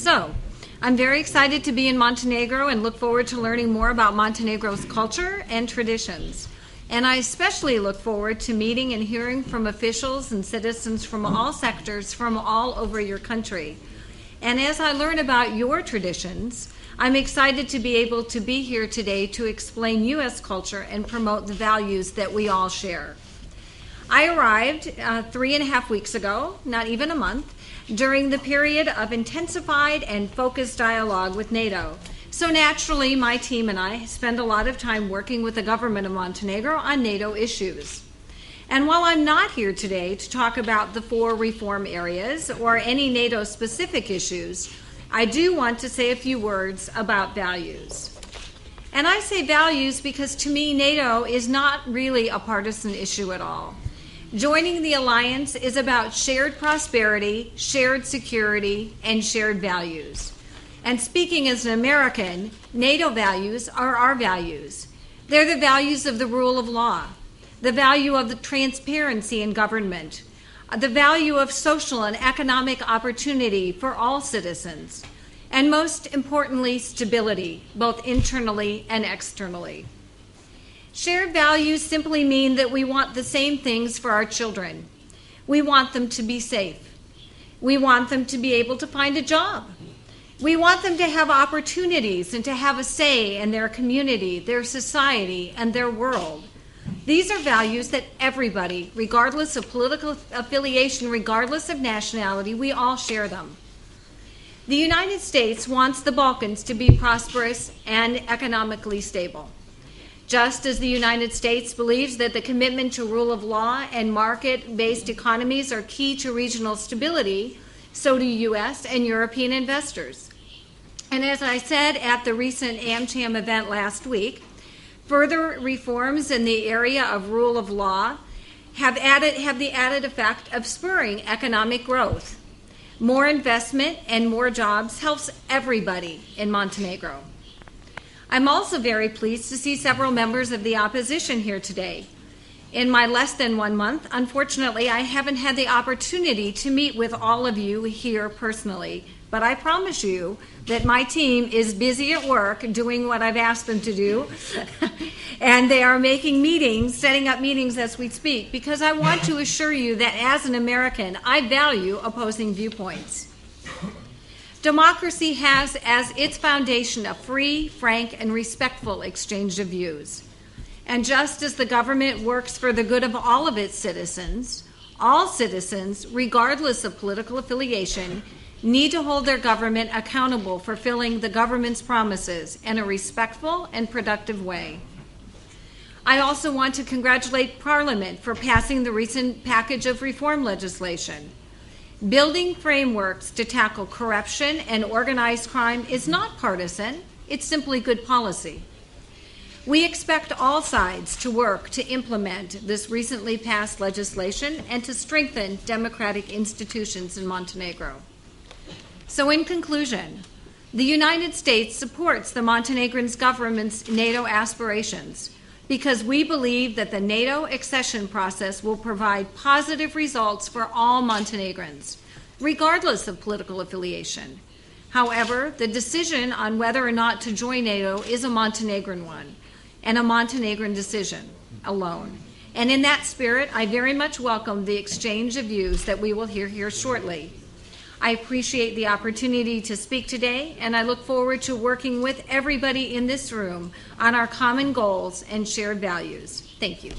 So, I'm very excited to be in Montenegro and look forward to learning more about Montenegro's culture and traditions. And I especially look forward to meeting and hearing from officials and citizens from all sectors from all over your country. And as I learn about your traditions, I'm excited to be able to be here today to explain U.S. culture and promote the values that we all share. I arrived 3.5 weeks ago, not even a month, during the period of intensified and focused dialogue with NATO. So naturally, my team and I spend a lot of time working with the government of Montenegro on NATO issues. And while I'm not here today to talk about the 4 reform areas or any NATO-specific issues, I do want to say a few words about values. And I say values because to me, NATO is not really a partisan issue at all. Joining the alliance is about shared prosperity, shared security, and shared values. And speaking as an American, NATO values are our values. They're the values of the rule of law, the value of the transparency in government, the value of social and economic opportunity for all citizens, and most importantly, stability, both internally and externally. Shared values simply mean that we want the same things for our children. We want them to be safe. We want them to be able to find a job. We want them to have opportunities and to have a say in their community, their society, and their world. These are values that everybody, regardless of political affiliation, regardless of nationality, we all share them. The United States wants the Balkans to be prosperous and economically stable. Just as the United States believes that the commitment to rule of law and market-based economies are key to regional stability, so do U.S. and European investors. And as I said at the recent AmCham event last week, further reforms in the area of rule of law have the added effect of spurring economic growth. More investment and more jobs helps everybody in Montenegro. I'm also very pleased to see several members of the opposition here today. In my less than 1 month, unfortunately, I haven't had the opportunity to meet with all of you here personally, but I promise you that my team is busy at work doing what I've asked them to do, and they are making meetings, setting up meetings as we speak, because I want to assure you that as an American, I value opposing viewpoints. Democracy has as its foundation a free, frank, and respectful exchange of views. And just as the government works for the good of all of its citizens, all citizens, regardless of political affiliation, need to hold their government accountable for fulfilling the government's promises in a respectful and productive way. I also want to congratulate Parliament for passing the recent package of reform legislation. Building frameworks to tackle corruption and organized crime is not partisan, it's simply good policy. We expect all sides to work to implement this recently passed legislation and to strengthen democratic institutions in Montenegro. So in conclusion, the United States supports the Montenegrin government's NATO aspirations because we believe that the NATO accession process will provide positive results for all Montenegrins, regardless of political affiliation. However, the decision on whether or not to join NATO is a Montenegrin one, and a Montenegrin decision alone. And in that spirit, I very much welcome the exchange of views that we will hear here shortly. I appreciate the opportunity to speak today, and I look forward to working with everybody in this room on our common goals and shared values. Thank you.